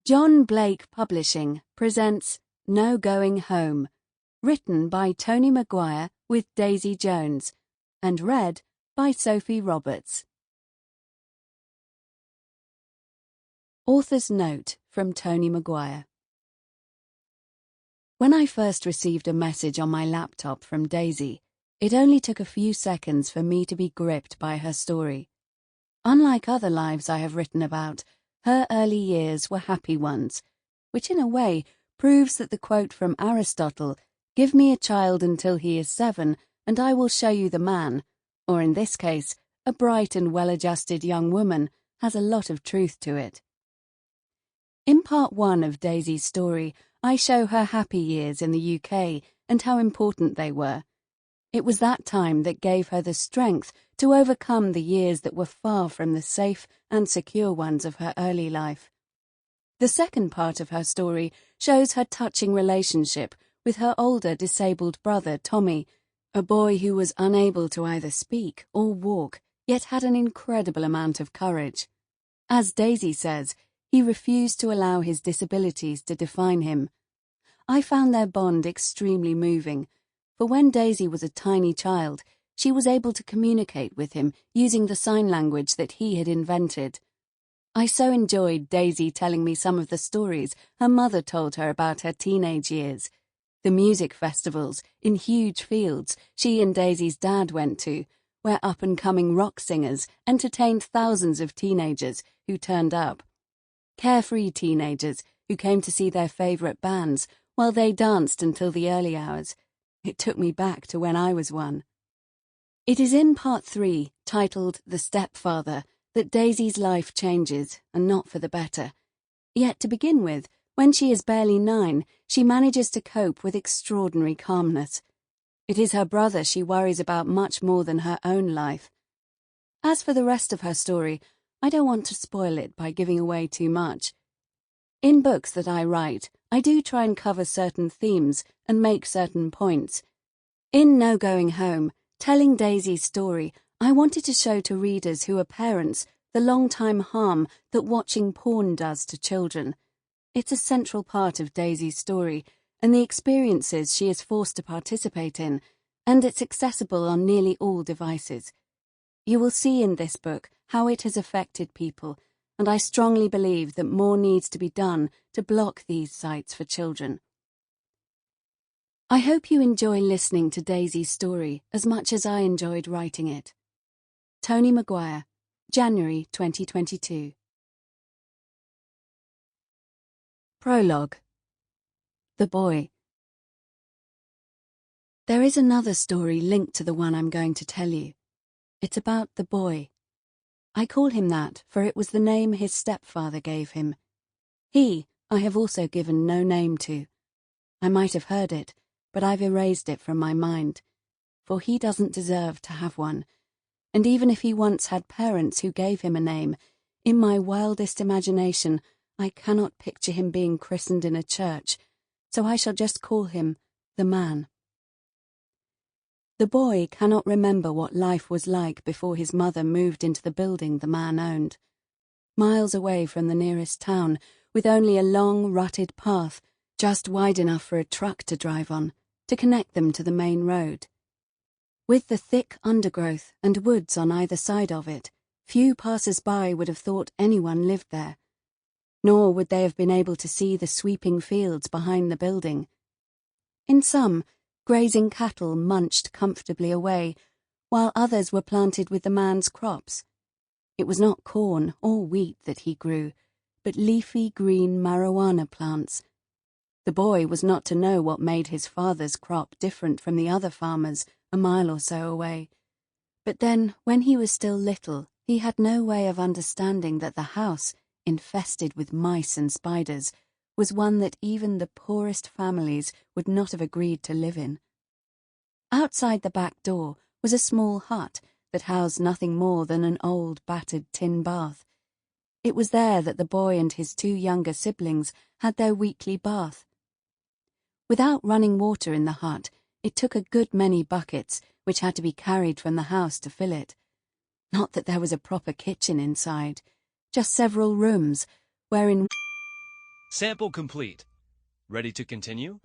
John Blake Publishing presents No Going Home, written by Toni Maguire with Daisy Jones, and read by Sophie Roberts. Author's note from Toni Maguire. When I first received a message on my laptop from Daisy, it only took a few seconds for me to be gripped by her story. Unlike other lives I have written about, her early years were happy ones, which in a way proves that the quote from Aristotle, "Give me a child until he is 7, and I will show you the man," or in this case, a bright and well-adjusted young woman, has a lot of truth to it. In part 1 of Daisy's story, I show her happy years in the UK and how important they were. It was that time that gave her the strength to overcome the years that were far from the safe and secure ones of her early life. The second part of her story shows her touching relationship with her older disabled brother Tommy, a boy who was unable to either speak or walk, yet had an incredible amount of courage. As Daisy says, he refused to allow his disabilities to define him. I found their bond extremely moving, for when Daisy was a tiny child, she was able to communicate with him using the sign language that he had invented. I so enjoyed Daisy telling me some of the stories her mother told her about her teenage years, the music festivals in huge fields she and Daisy's dad went to, where up-and-coming rock singers entertained thousands of teenagers who turned up. Carefree teenagers who came to see their favourite bands while they danced until the early hours. It took me back to when I was one. It is in part 3, titled The Stepfather, that Daisy's life changes, and not for the better. Yet to begin with, when she is barely 9, she manages to cope with extraordinary calmness. It is her brother she worries about much more than her own life. As for the rest of her story, I don't want to spoil it by giving away too much. In books that I write, I do try and cover certain themes and make certain points. In No Going Home, telling Daisy's story, I wanted to show to readers who are parents the long-time harm that watching porn does to children. It's a central part of Daisy's story and the experiences she is forced to participate in, and it's accessible on nearly all devices. You will see in this book how it has affected people, and I strongly believe that more needs to be done to block these sites for children. I hope you enjoy listening to Daisy's story as much as I enjoyed writing it. Toni Maguire, January 2022. Prologue. The Boy. There is another story linked to the one I'm going to tell you. It's about the boy. I call him that for it was the name his stepfather gave him. He, I have also given no name to. I might have heard it, but I've erased it from my mind, for he doesn't deserve to have one, and even if he once had parents who gave him a name, in my wildest imagination I cannot picture him being christened in a church, so I shall just call him the man. The boy cannot remember what life was like before his mother moved into the building the man owned. Miles away from the nearest town, with only a long, rutted path, just wide enough for a truck to drive on, to connect them to the main road. With the thick undergrowth and woods on either side of it, few passers-by would have thought anyone lived there, nor would they have been able to see the sweeping fields behind the building. In some, grazing cattle munched comfortably away, while others were planted with the man's crops. It was not corn or wheat that he grew, but leafy green marijuana plants. The boy was not to know what made his father's crop different from the other farmers a mile or so away. But then, when he was still little, he had no way of understanding that the house, infested with mice and spiders, was one that even the poorest families would not have agreed to live in. Outside the back door was a small hut that housed nothing more than an old, battered tin bath. It was there that the boy and his 2 younger siblings had their weekly bath. Without running water in the hut, it took a good many buckets, which had to be carried from the house to fill it. Not that there was a proper kitchen inside, just several rooms, wherein Sample complete. Ready to continue?